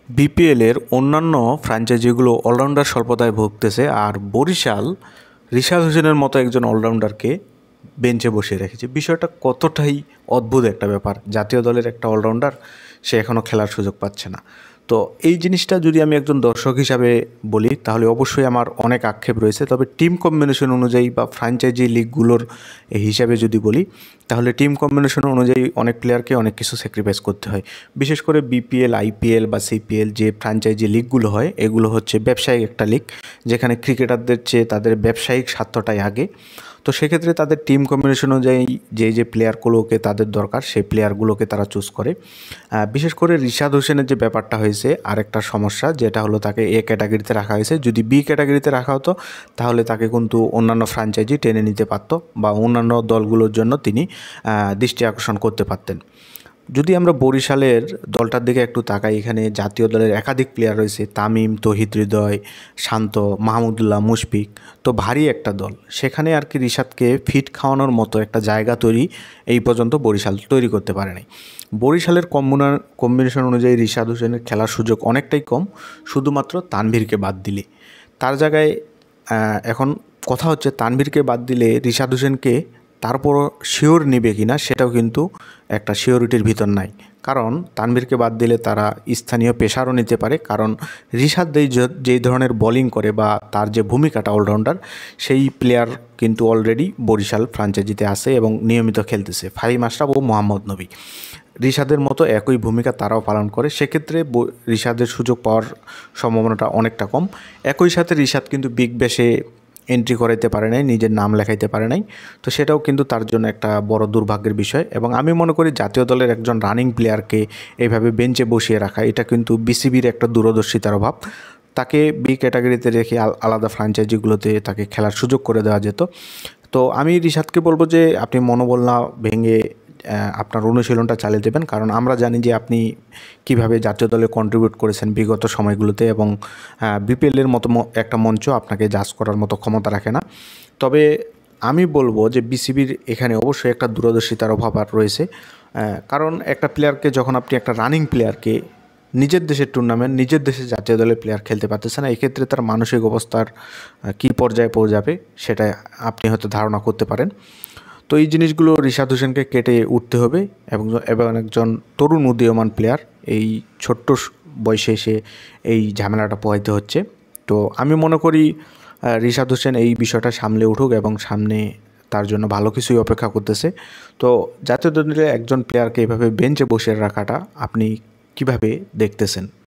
বিপিএলের অন্যান্য ফ্র্যাঞ্চাইজিগুলো অলরাউন্ডার স্বল্পতায় ভুগতেছে, আর বরিশাল রিশাদ হোসেনের মতো একজন অলরাউন্ডারকে বেঞ্চে বসিয়ে রেখেছে। বিষয়টা কতটাই অদ্ভুত একটা ব্যাপার। জাতীয় দলের একটা অলরাউন্ডার, সে এখনও খেলার সুযোগ পাচ্ছে না। তো এই জিনিসটা যদি আমি একজন দর্শক হিসাবে বলি, তাহলে অবশ্যই আমার অনেক আক্ষেপ রয়েছে। তবে টিম কম্বিনেশন অনুযায়ী বা ফ্র্যাঞ্চাইজি লিগগুলোর হিসাবে যদি বলি, তাহলে টিম কম্বিনেশন অনুযায়ী অনেক প্লেয়ারকে অনেক কিছু স্যাক্রিফাইস করতে হয়। বিশেষ করে বিপিএল, আইপিএল বা সিপিএল যে ফ্র্যাঞ্চাইজি লিগগুলো হয়, এগুলো হচ্ছে ব্যবসায়িক একটা লিগ, যেখানে ক্রিকেটারদের চেয়ে তাদের ব্যবসায়িক স্বার্থটাই আগে। তো সেক্ষেত্রে তাদের টিম কম্বিনেশন অনুযায়ী যে প্লেয়ারগুলোকে তাদের দরকার, সেই প্লেয়ারগুলোকে তারা চুজ করে। বিশেষ করে রিশাদ হোসেনের যে ব্যাপারটা হয়েছে, আরেকটা সমস্যা যেটা হলো, তাকে এ ক্যাটাগরিতে রাখা হয়েছে। যদি বি ক্যাটাগরিতে রাখা হতো, তাহলে তাকে কিন্তু অন্যান্য ফ্র্যাঞ্চাইজি টেনে নিতে পারত বা অন্যান্য দলগুলোর জন্য তিনি দৃষ্টি আকর্ষণ করতে পারতেন। যদি আমরা বরিশালের দলটার দিকে একটু তাকাই, এখানে জাতীয় দলের একাধিক প্লেয়ার রয়েছে, তামিম, তৌহিদ হৃদয়, শান্ত, মাহমুদুল্লাহ, মুশফিক। তো ভারী একটা দল। সেখানে আর কি রিশাদকে ফিট খাওয়ানোর মতো একটা জায়গা এই পর্যন্ত বরিশাল তৈরি করতে পারে নাই। বরিশালের কম্বিনেশন অনুযায়ী রিশাদ হোসেনের খেলার সুযোগ অনেকটাই কম, শুধুমাত্র তানভীরকে বাদ দিলে। তার জায়গায় এখন কথা হচ্ছে, তানভীরকে বাদ দিলে রিশাদ হোসেনকে তারপরও শিওর নেবে কিনা, সেটাও কিন্তু একটা শিওরিটির ভিতর নাই। কারণ তানভীরকে বাদ দিলে তারা স্থানীয় পেসারও নিতে পারে, কারণ রিশাদ যেই ধরনের বোলিং করে বা তার যে ভূমিকাটা অলরাউন্ডার, সেই প্লেয়ার কিন্তু অলরেডি বরিশাল ফ্র্যাঞ্চাইজিতে আছে এবং নিয়মিত খেলতেছে। ফাহিম আশরাফ ও মোহাম্মদ নবী রিশাদের মতো একই ভূমিকা তারাও পালন করে। সেক্ষেত্রে রিশাদের সুযোগ পাওয়ার সম্ভাবনাটা অনেকটা কম। একই সাথে রিশাদ কিন্তু বিগ ব্যাশে এন্ট্রি করাইতে পারে নাই, নিজের নাম লেখাইতে পারে নাই। তো সেটাও কিন্তু তার জন্য একটা বড় দুর্ভাগ্যের বিষয়। এবং আমি মনে করি জাতীয় দলের একজন রানিং প্লেয়ারকে এইভাবে বেঞ্চে বসিয়ে রাখা, এটা কিন্তু বিসিবির একটা দূরদর্শিতার অভাব। তাকে বি ক্যাটাগরিতে রেখে আলাদা ফ্র্যাঞ্চাইজিগুলোতে তাকে খেলার সুযোগ করে দেওয়া যেত। তো আমি রিশাদকে বলবো যে আপনি মনোবল না ভেঙে আপনার অনুশীলনটা চালিয়ে দেবেন, কারণ আমরা জানি যে আপনি কিভাবে জাতীয় দলে কন্ট্রিবিউট করেছেন বিগত সময়গুলোতে, এবং বিপিএলের মতো একটা মঞ্চ আপনাকে জাজ করার মতো ক্ষমতা রাখে না। তবে আমি বলবো যে বিসিবির এখানে অবশ্যই একটা দূরদর্শিতার অভাব আর রয়েছে। কারণ একটা প্লেয়ারকে, যখন আপনি একটা রানিং প্লেয়ারকে নিজের দেশের টুর্নামেন্ট, নিজের দেশের জাতীয় দলের প্লেয়ার খেলতে পারতেছে না, এক্ষেত্রে তার মানসিক অবস্থার কী পর্যায়ে পৌঁছাবে সেটা আপনি হয়তো ধারণা করতে পারেন। তো এই জিনিসগুলো রিশাদ হোসেনকে কেটে উঠতে হবে, এবং একজন তরুণ উদীয়মান প্লেয়ার এই ছোট্ট বয়সে এসে এই ঝামেলাটা পোহাইতে হচ্ছে। তো আমি মনে করি রিশাদ হোসেন এই বিষয়টা সামলে উঠুক, এবং সামনে তার জন্য ভালো কিছুই অপেক্ষা করতেছে। তো জাতীয় দলের একজন প্লেয়ারকে এভাবে বেঞ্চে বসিয়ে রাখাটা আপনি কিভাবে দেখতেছেন?